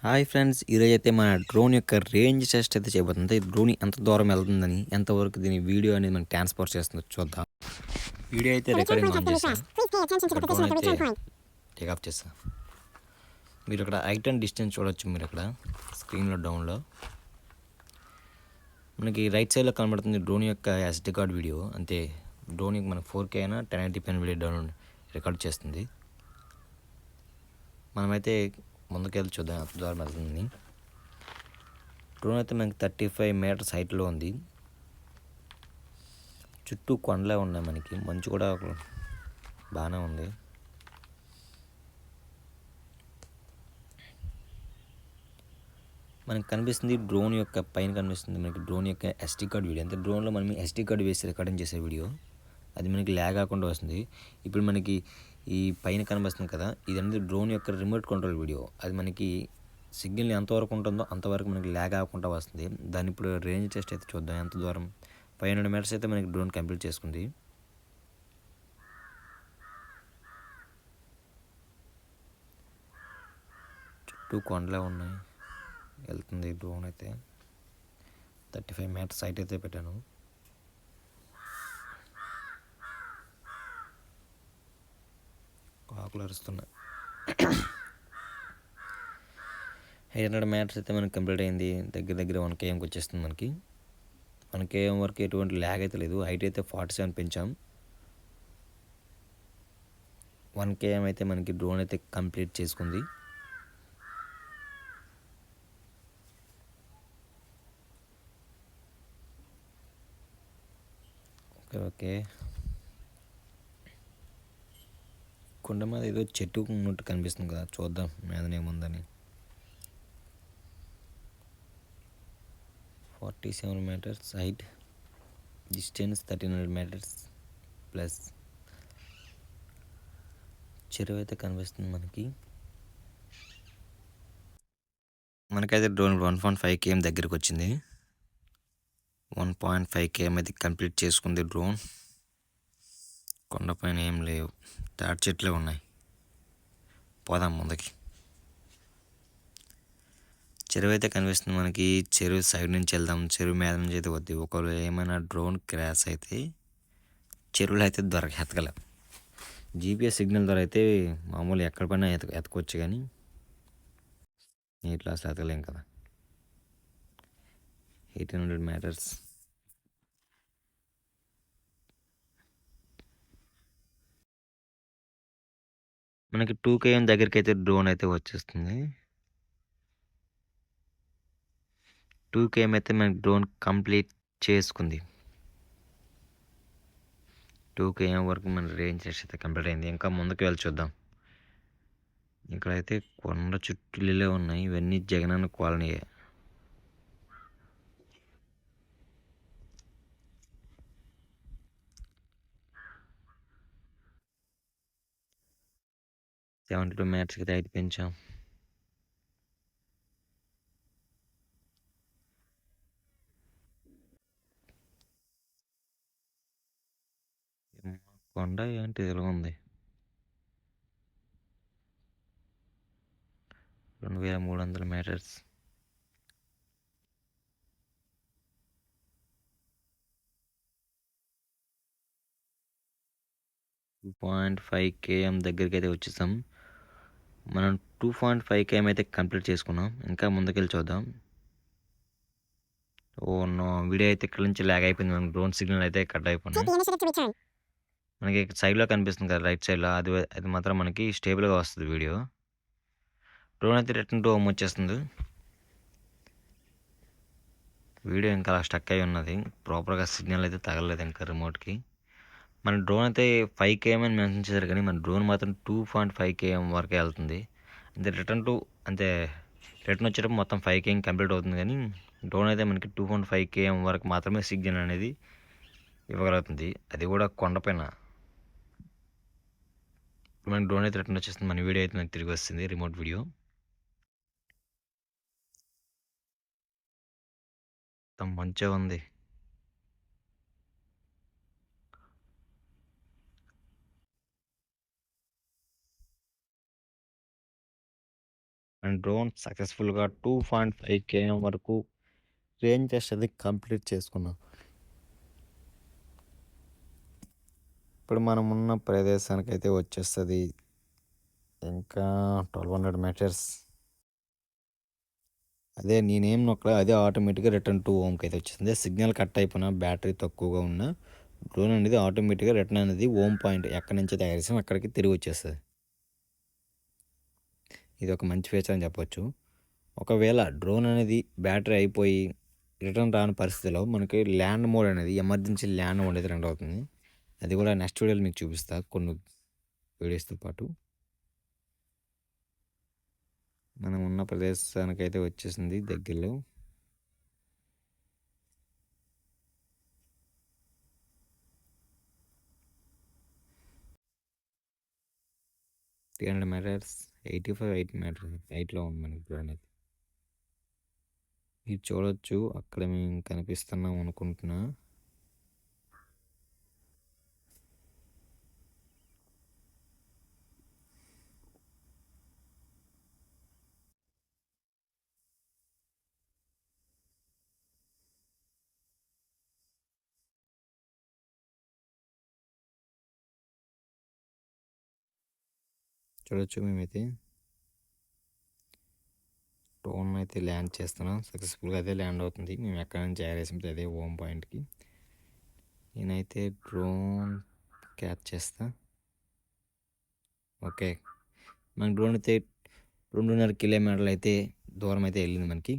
Hi friends, ఈరోజైతే మన drone యొక్క రేంజ్ టెస్ట్ అయితే చేయబోతుంది. డ్రోన్ ఎంత దూరం వెళ్తుందని, ఎంతవరకు దీని వీడియో అనేది మనకి ట్రాన్స్పోర్ట్ చేస్తుందో చూద్దాం. వీడియో అయితే రికార్డింగ్ ఆన్ చేస్తాను. డ్రోన్ అయితే టేక్ ఆఫ్ చేస్తాను. మీరు ఇక్కడ హైట్ అండ్ డిస్టెన్స్ చూడొచ్చు. మీరు ఇక్కడ స్క్రీన్లో డౌన్లో మనకి రైట్ సైడ్లో కనబడుతుంది డ్రోన్ యొక్క ఎస్డి కార్డ్ వీడియో. అంతే, డ్రోన్ మనకు 4K అయినా 1080p వీడియో డౌన్లోడ్ రికార్డ్ చేస్తుంది. మనమైతే ముందుకెళ్ళి చూద్దాం ఎంత దూరం వెళ్తుంది. డ్రోన్ అయితే మనకి 35 మీటర్స్ హైట్లో ఉంది. చుట్టూ కొండలే ఉన్నాయి, మనకి మంచు కూడా బాగానే ఉంది. మనకి కనిపిస్తుంది డ్రోన్ యొక్క పైన కనిపిస్తుంది మనకి డ్రోన్ యొక్క ఎస్డి కార్డ్ వీడియో. అంటే డ్రోన్లో మనం ఎస్డి కార్డ్ వేసి రికార్డింగ్ చేసే వీడియో అది మనకి ల్యాగ్ కాకుండా వస్తుంది. ఇప్పుడు మనకి ఈ పైన కనిపిస్తుంది కదా, ఇదనేది డ్రోన్ యొక్క రిమోట్ కంట్రోల్ వీడియో. అది మనకి సిగ్నల్ ఎంతవరకు ఉంటుందో అంతవరకు మనకి ల్యాగ్ అవ్వకుండా వస్తుంది. దాన్ని ఇప్పుడు రేంజ్ టెస్ట్ అయితే చూద్దాం. ఎంత దూరం 500 మీటర్స్ అయితే మనకి డ్రోన్ కంప్లీట్ చేసుకుంది. చుట్టూ కొండలే ఉన్నాయి, వెళ్తుంది డ్రోన్ అయితే. 35 మీటర్స్ హైట్ అయితే పెట్టాను. ఆకులు అరుస్తున్నాయి. 800 మీటర్స్ అయితే మనకి కంప్లీట్ అయింది. దగ్గర దగ్గర 1 kmకి వచ్చేస్తుంది. మనకి 1 km వరకు ఎటువంటి ల్యాగ్ అయితే లేదు. హైట్ అయితే 47 పెంచాం. 1 km అయితే మనకి డ్రోన్ అయితే కంప్లీట్ చేసుకుంది. ఓకే, కొండ మీద ఏదో చెట్టు ఉన్నట్టు కనిపిస్తుంది కదా, చూద్దాం మీదనేముందని. 47 metres height, distance 1300 metres plus. చెరువు అయితే కనిపిస్తుంది మనకైతే డ్రోన్ 1.5 km దగ్గరికి వచ్చింది. 1.5 km అయితే కంప్లీట్ చేసుకుంది డ్రోన్. కొండపైన ఏం లేవు, తాటి చెట్లే ఉన్నాయి. పోదాం ముందుకి. చెరువు అయితే కనిపిస్తుంది మనకి. చెరువు సైడ్ నుంచి వెళ్దాం, చెరువు మీద నుంచి అయితే వద్దు. ఒకవేళ ఏమైనా డ్రోన్ క్రాష్ అయితే చెరువులో అయితే ఎతకలేం. జీపీఎస్ సిగ్నల్ ద్వారా అయితే మామూలు ఎక్కడ పైన ఎతకొచ్చు, కానీ నీటిలో అసలు ఎతకలేం కదా. 1800 మీటర్స్. మనకి 2 km దగ్గరికి అయితే డ్రోన్ అయితే వచ్చేస్తుంది. 2 km అయితే మనకి డ్రోన్ కంప్లీట్ చేసుకుంది. 2 km వరకు మన రేంజ్ అయితే కంప్లీట్ అయింది. ఇంకా ముందుకు వెళ్ళి చూద్దాం. ఇక్కడైతే కొండ చుట్టూలే ఉన్నాయి. ఇవన్నీ జగనన్న కాలనీ. 72 మీటర్స్కి అయితే హైట్ పెంచాం. కొండ ఏంటి ఇలా ఉంది. 2300 మీటర్స్. 2.5 km దగ్గరికి అయితే వచ్చేసాం. మనం 2.5 km అయితే కంప్లీట్ చేసుకున్నాం. ఇంకా ముందుకెళ్ళి చూద్దాం. ఓ నో, వీడియో అయితే ఇక్కడ నుంచి ల్యాగ్ అయిపోయింది. మనకి డ్రోన్ సిగ్నల్ అయితే కట్ అయిపోయింది. మనకి సైడ్లో కనిపిస్తుంది కదా, రైట్ సైడ్లో, అది మాత్రం మనకి స్టేబుల్గా వస్తుంది వీడియో. డ్రోన్ అయితే రిటర్న్ టు హోమ్ వచ్చేస్తుంది. వీడియో ఇంకా అలా స్టక్ అయి ఉన్నది. ప్రాపర్గా సిగ్నల్ అయితే తగలలేదు ఇంకా రిమోట్కి. మన డ్రోన్ అయితే 5 km అని మెన్షన్ చేశారు, కానీ మన డ్రోన్ మాత్రం 2.5 km వరకే వెళ్తుంది. అంతే రిటర్న్ వచ్చేటప్పుడు మొత్తం 5 km కంప్లీట్ అవుతుంది, కానీ డ్రోన్ అయితే మనకి 2.5 km వరకు మాత్రమే సిగ్నల్ అనేది ఇవ్వగలుగుతుంది. అది కూడా కొండపైన. మన డ్రోన్ అయితే రిటర్న్ వచ్చేస్తుంది. మన వీడియో అయితే మనకి తిరిగి వస్తుంది, రిమోట్ వీడియో. మొత్తం మంచిగా ఉంది. అండ్ డ్రోన్ సక్సెస్ఫుల్గా 2.5 km వరకు రేంజ్ టెస్ట్ అది కంప్లీట్ చేసుకున్నాం. ఇప్పుడు మనం ఉన్న ప్రదేశానికి అయితే వచ్చేస్తుంది ఇంకా 1200 మీటర్స్. అదే నేనేం నొక్కలే, అదే ఆటోమేటిక్గా రిటర్న్ టు హోమ్కి అయితే వచ్చేసింది. సిగ్నల్ కట్ అయిపోయినా బ్యాటరీ తక్కువగా ఉన్న డ్రోన్ అనేది ఆటోమేటిక్గా రిటర్న్ అనేది హోమ్ పాయింట్ ఎక్కడి నుంచి తయారు చేసాం అక్కడికి తిరిగి వచ్చేస్తుంది. ఇది ఒక మంచి ఫీచర్ అని చెప్పొచ్చు. ఒకవేళ డ్రోన్ అనేది బ్యాటరీ అయిపోయి రిటర్న్ రాని పరిస్థితిలో మనకి ల్యాండ్ మోడ్ అనేది ఎమర్జెన్సీ ల్యాండ్ మోడ్ అయితే రన్ అవుతుంది. అది కూడా నెక్స్ట్ వీడియోలో మీకు చూపిస్తా కొన్ని వీడియోస్తో పాటు. మనం ఉన్న ప్రదేశానికి అయితే వచ్చేసింది దగ్గరలో. $300 85 మీటర్ హైట్లో ఉంది మనకి డ్రోన్ అయితే. మీరు చూడొచ్చు అక్కడ మేము కనిపిస్తున్నాం అనుకుంటున్నా. చూడొచ్చు మేమైతే డ్రోన్ అయితే ల్యాండ్ చేస్తున్నాం. సక్సెస్ఫుల్గా అదే ల్యాండ్ అవుతుంది. మేము ఎక్కడి నుంచి ఎగరేసింది అదే హోమ్ పాయింట్కి. నేనైతే డ్రోన్ క్యాచ్ చేస్తా. ఓకే, మన డ్రోన్ అయితే 2.5 కిలోమీటర్లు అయితే దూరం అయితే వెళ్ళింది మనకి.